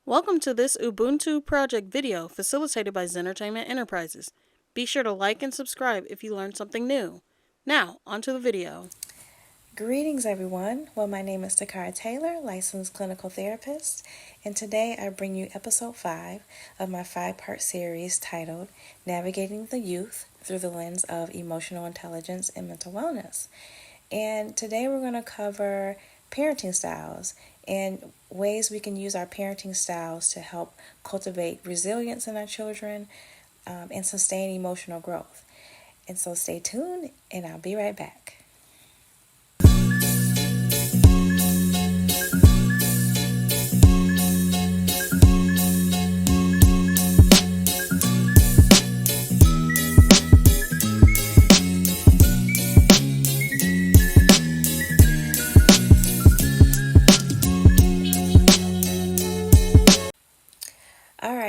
Welcome to this Ubuntu Project video facilitated by Zentertainment Enterprises. Be sure to like and subscribe if you learned something new. Now, onto the video. Greetings everyone. Well, my name is Takara Taylor, licensed clinical therapist, and today I bring you episode 5 of my 5-part series titled Navigating the Youth Through the Lens of Emotional Intelligence and Mental Wellness. And today we're going to cover parenting styles and ways we can use our parenting styles to help cultivate resilience in our children and sustain emotional growth. And so stay tuned and I'll be right back.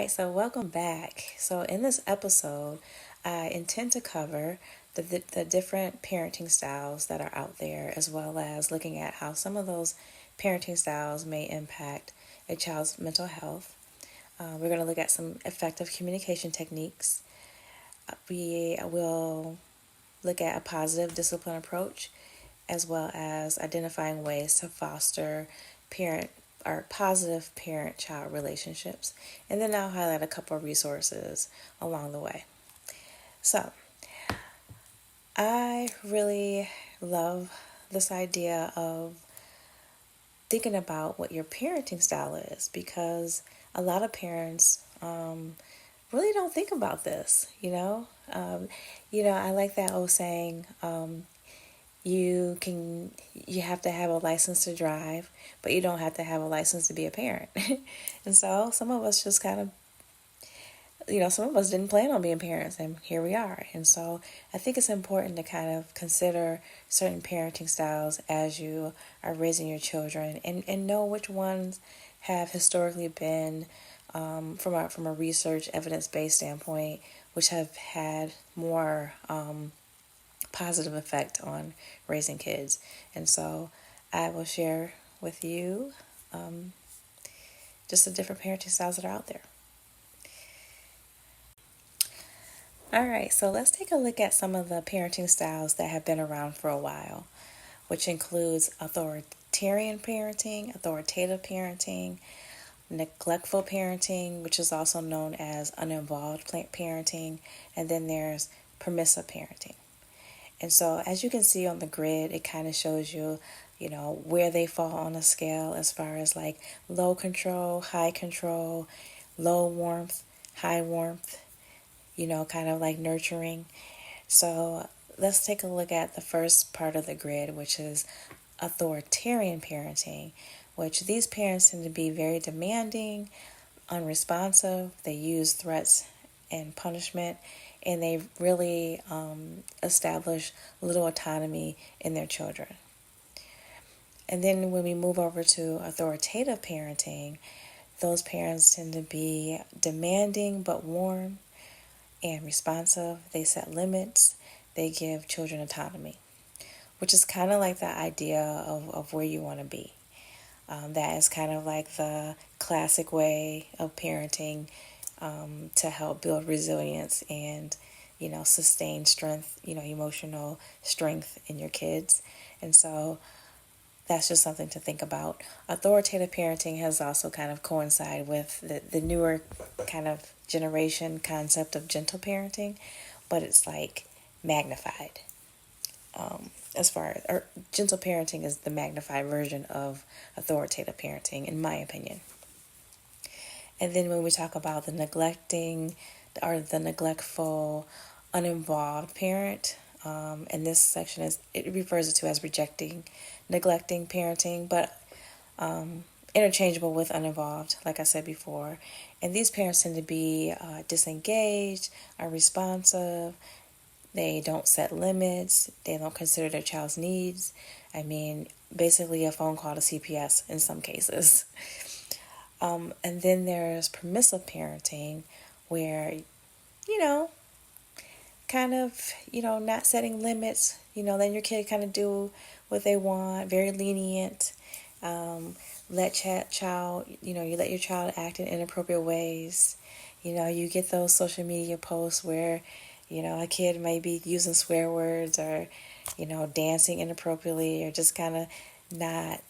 So welcome back. So in this episode, I intend to cover the different parenting styles that are out there, as well as looking at how some of those parenting styles may impact a child's mental health. We're going to look at some effective communication techniques. We will look at a positive discipline approach, as well as identifying ways to foster positive parent-child relationships. And then I'll highlight a couple of resources along the way. So, I really love this idea of thinking about what your parenting style is, because a lot of parents really don't think about this, I like that old saying, you have to have a license to drive, but you don't have to have a license to be a parent. And so some of us just kind of, some of us didn't plan on being parents, and here we are. And so I think it's important to kind of consider certain parenting styles as you are raising your children, and know which ones have historically been, from a research evidence-based standpoint, which have had more positive effect on raising kids. And so I will share with you just the different parenting styles that are out there. All right, so let's take a look at some of the parenting styles that have been around for a while, which includes authoritarian parenting, authoritative parenting, neglectful parenting, which is also known as uninvolved parenting, and then there's permissive parenting. And so as you can see on the grid, it kind of shows you, where they fall on a scale as far as like low control, high control, low warmth, high warmth, kind of like nurturing. So let's take a look at the first part of the grid, which is authoritarian parenting, which these parents tend to be very demanding, unresponsive. They use threats and punishment, and they really establish little autonomy in their children. And then when we move over to authoritative parenting, those parents tend to be demanding but warm and responsive. They set limits. They give children autonomy, which is kind of like the idea of where you want to be. That is kind of like the classic way of parenting to help build resilience and, sustain strength, emotional strength in your kids. And so that's just something to think about. Authoritative parenting has also kind of coincided with the newer kind of generation concept of gentle parenting, but it's like magnified. Gentle parenting is the magnified version of authoritative parenting, in my opinion. And then when we talk about the neglecting or the neglectful, uninvolved parent, and this section it refers to as neglecting parenting, but interchangeable with uninvolved, like I said before. And these parents tend to be disengaged, unresponsive. They don't set limits. They don't consider their child's needs. I mean, basically a phone call to CPS in some cases. And then there's permissive parenting, where, kind of, not setting limits, letting your kid kind of do what they want, very lenient, you let your child act in inappropriate ways. You get those social media posts where, a kid may be using swear words or, dancing inappropriately or just kind of not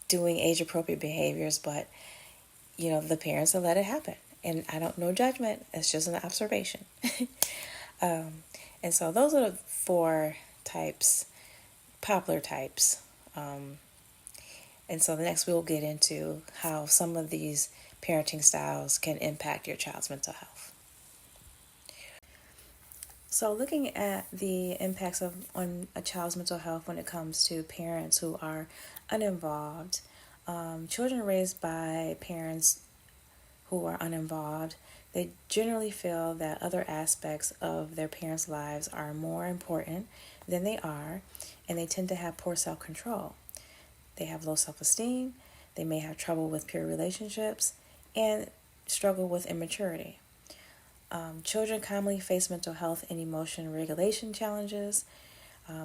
doing age appropriate behaviors, but, the parents will let it happen. And I don't know judgment, it's just an observation. And so those are the four types, popular types. And so the next we'll get into how some of these parenting styles can impact your child's mental health. So looking at the impacts on a child's mental health when it comes to parents who are uninvolved, children raised by parents who are uninvolved, they generally feel that other aspects of their parents' lives are more important than they are, and they tend to have poor self-control. They have low self-esteem, they may have trouble with peer relationships, and struggle with immaturity. Children commonly face mental health and emotion regulation challenges.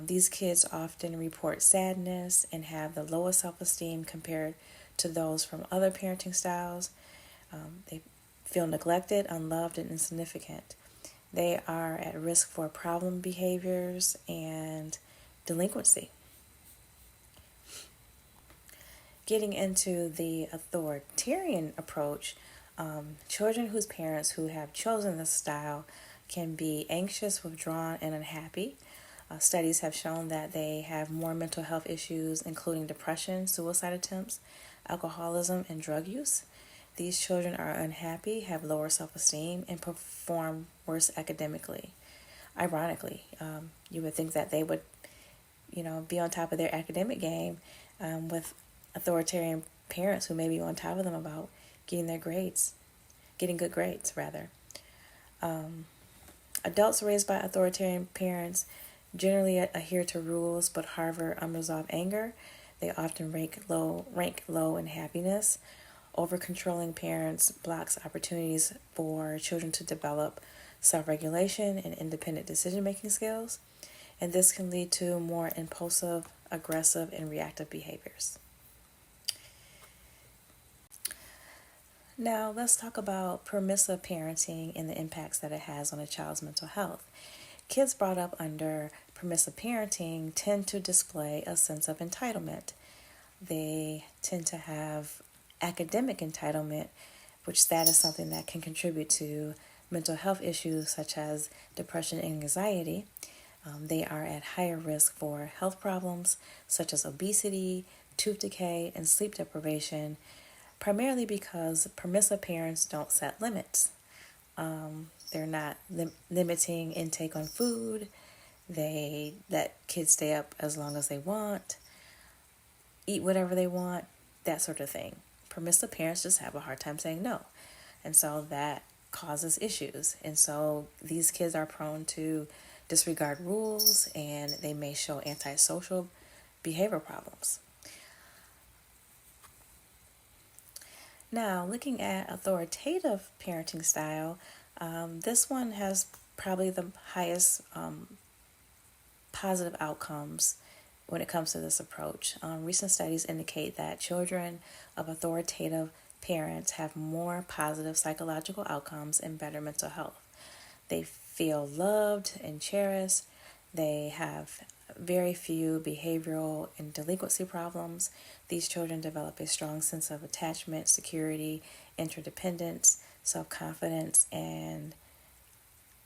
These kids often report sadness and have the lowest self-esteem compared to those from other parenting styles. They feel neglected, unloved, and insignificant. They are at risk for problem behaviors and delinquency. Getting into the authoritarian approach, children whose parents who have chosen this style can be anxious, withdrawn, and unhappy. Studies have shown that they have more mental health issues, including depression, suicide attempts, alcoholism, and drug use. These children are unhappy, have lower self-esteem, and perform worse academically. Ironically, you would think that they would, be on top of their academic game with authoritarian parents who may be on top of them about getting good grades, rather. Adults raised by authoritarian parents generally adhere to rules but harbor unresolved anger. They often rank low in happiness. Over-controlling parents blocks opportunities for children to develop self-regulation and independent decision-making skills, and this can lead to more impulsive, aggressive, and reactive behaviors. Now, let's talk about permissive parenting and the impacts that it has on a child's mental health. Kids brought up under permissive parenting tend to display a sense of entitlement. They tend to have academic entitlement, which that is something that can contribute to mental health issues such as depression and anxiety. They are at higher risk for health problems such as obesity, tooth decay, and sleep deprivation, primarily because permissive parents don't set limits. They're not limiting intake on food. They let kids stay up as long as they want, eat whatever they want, that sort of thing. Permissive parents just have a hard time saying no. And so that causes issues. And so these kids are prone to disregard rules, and they may show antisocial behavior problems. Now, looking at authoritative parenting style, this one has probably the highest positive outcomes when it comes to this approach. Recent studies indicate that children of authoritative parents have more positive psychological outcomes and better mental health. They feel loved and cherished. They have very few behavioral and delinquency problems. These children develop a strong sense of attachment, security, interdependence, self-confidence, and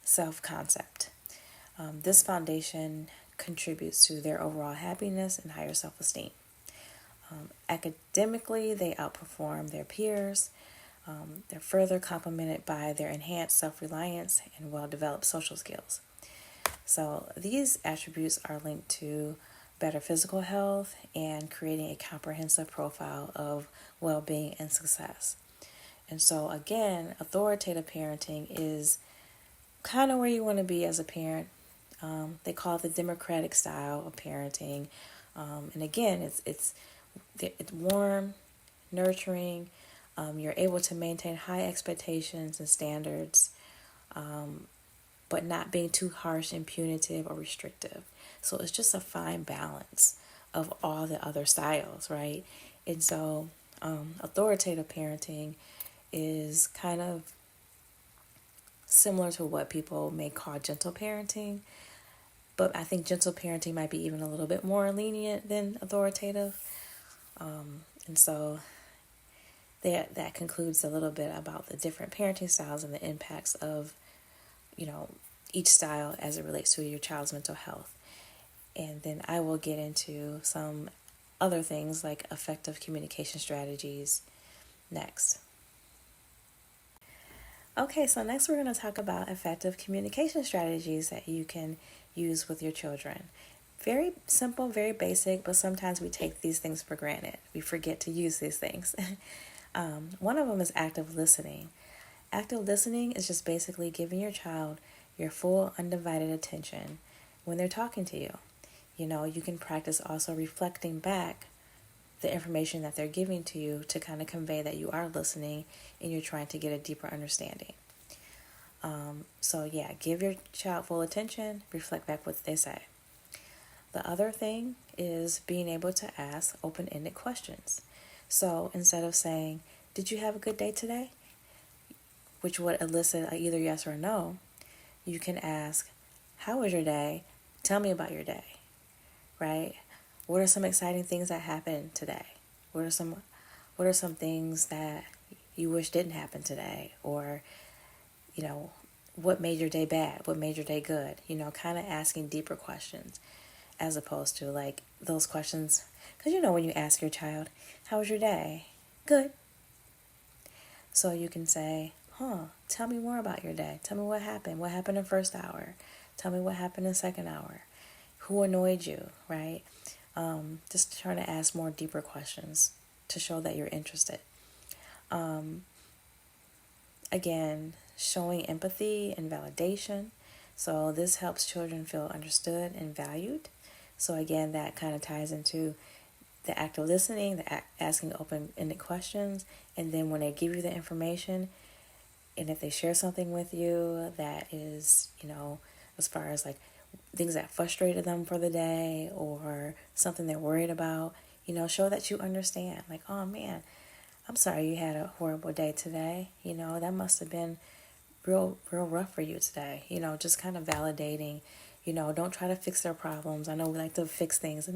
self-concept. This foundation contributes to their overall happiness and higher self-esteem. Academically, they outperform their peers. They're further complemented by their enhanced self-reliance and well-developed social skills. So these attributes are linked to better physical health and creating a comprehensive profile of well-being and success. And so again, authoritative parenting is kind of where you want to be as a parent. They call it the democratic style of parenting. And again, it's warm, nurturing. You're able to maintain high expectations and standards, but not being too harsh and punitive or restrictive. So it's just a fine balance of all the other styles, right? And so authoritative parenting is kind of similar to what people may call gentle parenting, but I think gentle parenting might be even a little bit more lenient than authoritative. And so that concludes a little bit about the different parenting styles and the impacts of, each style as it relates to your child's mental health. And then I will get into some other things like effective communication strategies next. Okay, so next we're going to talk about effective communication strategies that you can use with your children. Very simple, very basic, but sometimes we take these things for granted. We forget to use these things. One of them is active listening. Active listening is just basically giving your child your full undivided attention when they're talking to you. You can practice also reflecting back the information that they're giving to you to kind of convey that you are listening and you're trying to get a deeper understanding. So give your child full attention, reflect back what they say. The other thing is being able to ask open-ended questions. So instead of saying, "Did you have a good day today?" which would elicit either yes or no, you can ask, "How was your day? Tell me about your day." Right? What are some exciting things that happened today? What are some things that you wish didn't happen today? Or, what made your day bad? What made your day good? Kind of asking deeper questions as opposed to like those questions. Because when you ask your child, "How was your day?" "Good." So you can say, "Tell me more about your day. Tell me what happened. What happened in first hour? Tell me what happened in second hour. Who annoyed you?" Right? Just trying to ask more deeper questions to show that you're interested. Again, showing empathy and validation. So this helps children feel understood and valued. So again, that kind of ties into the active listening, the asking open-ended questions, and then when they give you the information, and if they share something with you that is, as far as like things that frustrated them for the day or something they're worried about, show that you understand. Like, "Oh man, I'm sorry you had a horrible day today. That must have been real rough for you today." Just kind of validating. Don't try to fix their problems. I know we like to fix things,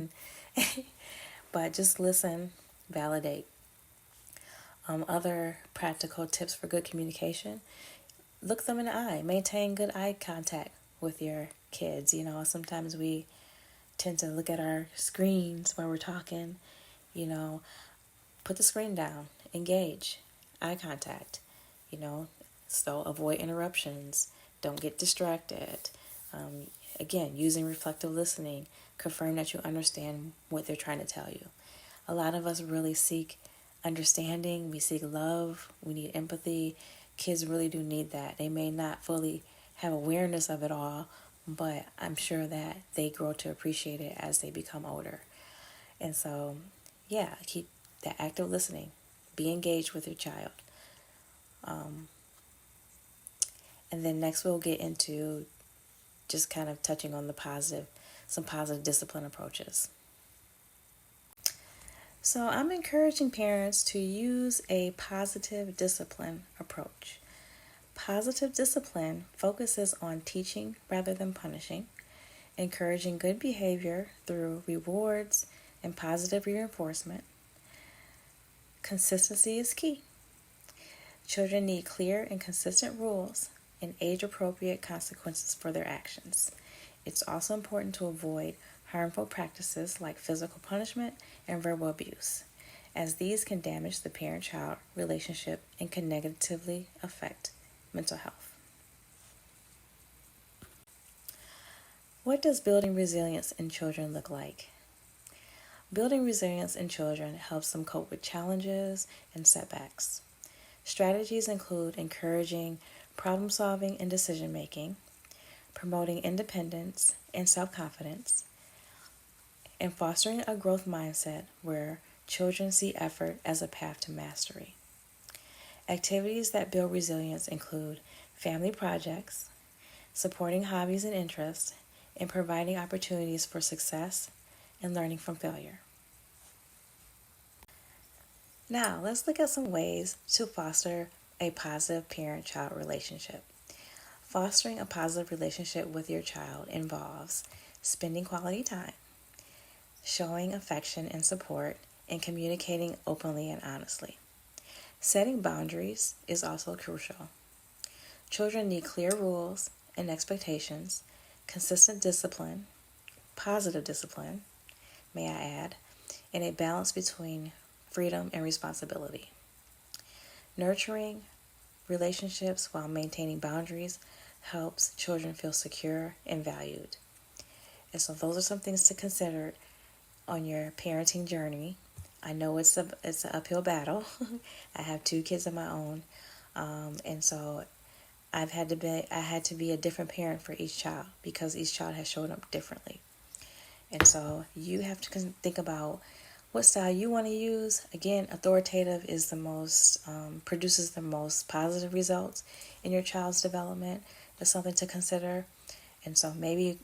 but just listen, validate. Other practical tips for good communication: look them in the eye. Maintain good eye contact with your kids. Sometimes we tend to look at our screens while we're talking. Put the screen down. Engage. Eye contact. So avoid interruptions. Don't get distracted. Again, using reflective listening, confirm that you understand what they're trying to tell you. A lot of us really seek understanding. We seek love. We need empathy. Kids really do need that. They may not fully have awareness of it all, but I'm sure that they grow to appreciate it as they become older. And so, keep that active listening. Be engaged with your child. And then next we'll get into just kind of touching on some positive discipline approaches. So I'm encouraging parents to use a positive discipline approach. Positive discipline focuses on teaching rather than punishing, encouraging good behavior through rewards and positive reinforcement. Consistency is key. Children need clear and consistent rules and age-appropriate consequences for their actions. It's also important to avoid harmful practices like physical punishment and verbal abuse, as these can damage the parent-child relationship and can negatively affect mental health. What does building resilience in children look like? Building resilience in children helps them cope with challenges and setbacks. Strategies include encouraging problem solving and decision making, promoting independence and self-confidence, and fostering a growth mindset where children see effort as a path to mastery. Activities that build resilience include family projects, supporting hobbies and interests, and providing opportunities for success, and learning from failure. Now, let's look at some ways to foster a positive parent-child relationship. Fostering a positive relationship with your child involves spending quality time, showing affection and support, and communicating openly and honestly. Setting boundaries is also crucial. Children need clear rules and expectations, consistent discipline, positive discipline, may I add, and a balance between freedom and responsibility. Nurturing relationships while maintaining boundaries helps children feel secure and valued. And so those are some things to consider on your parenting journey. I know it's an uphill battle. I have 2 kids of my own, and so I had to be a different parent for each child because each child has shown up differently. And so you have to think about what style you want to use. Again, authoritative is the most produces the most positive results in your child's development. That's something to consider. And so maybe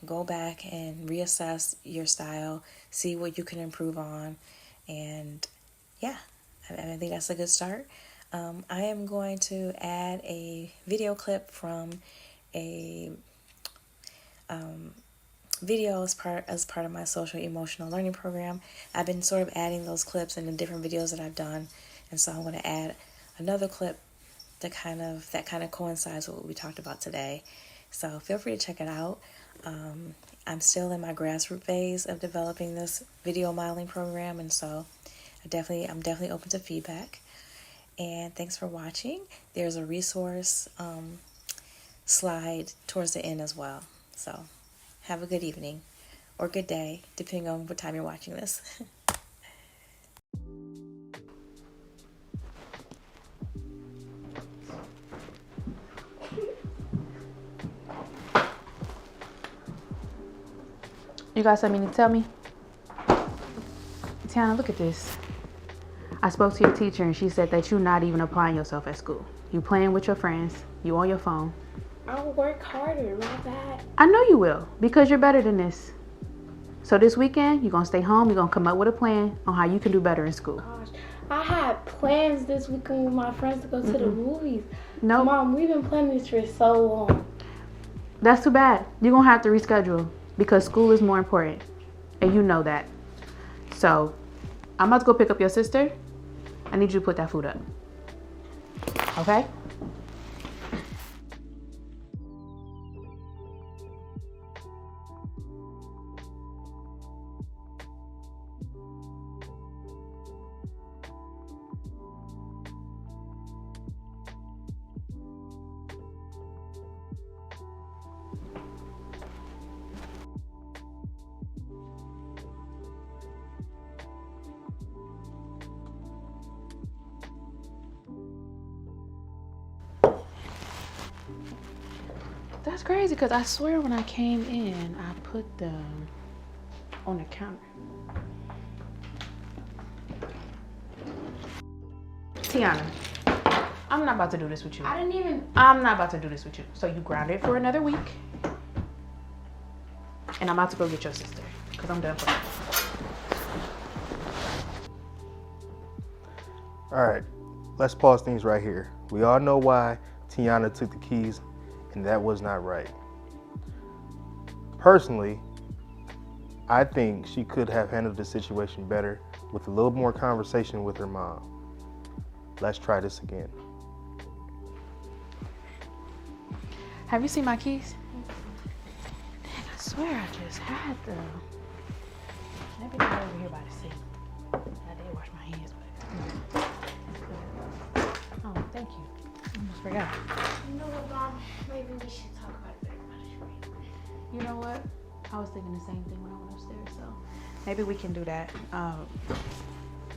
go back and reassess your style, see what you can improve on, and yeah, I think that's a good start. I am going to add a video clip from a video as part of my social emotional learning program. I've been sort of adding those clips in the different videos that I've done, and so I'm going to add another clip that kind of coincides with what we talked about today. So feel free to check it out. I'm still in my grassroots phase of developing this video modeling program, and so I'm definitely open to feedback. And thanks for watching. There's a resource slide towards the end as well. So have a good evening or good day, depending on what time you're watching this. You got something to tell me? Tiana, look at this. I spoke to your teacher and she said that you're not even applying yourself at school. You playing with your friends. You on your phone. I'll work harder, not that. I know you will because you're better than this. So this weekend, you're going to stay home. You're going to come up with a plan on how you can do better in school. Gosh, I had plans this weekend with my friends to go to the movies. No. Mom, we've been planning this for so long. That's too bad. You're going to have to reschedule because school is more important. And you know that. So I'm about to go pick up your sister. I need you to put that food up. Okay? That's crazy because I swear when I came in, I put them on the counter. Tiana, I'm not about to do this with you. I'm not about to do this with you. So you ground it for another week. And I'm about to go get your sister because I'm done for that. All right, let's pause things right here. We all know why Tiana took the keys, and that was not right. Personally, I think she could have handled the situation better with a little more conversation with her mom. Let's try this again. Have you seen my keys? Dang, I swear I just had them. Maybe they're over here by the sink. I did wash my hands, but... Oh, thank you. I almost forgot. You know what, Mom? Maybe we should talk about it better. You know what? I was thinking the same thing when I went upstairs, so maybe we can do that.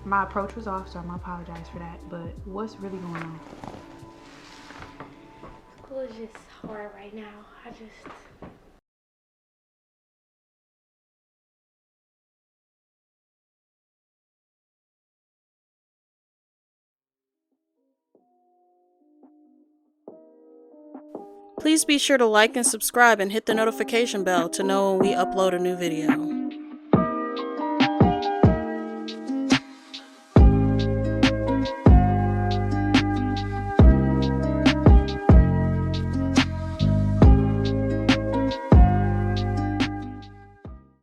My approach was off, so I apologize for that, but what's really going on? School is just hard right now. Please be sure to like and subscribe and hit the notification bell to know when we upload a new video.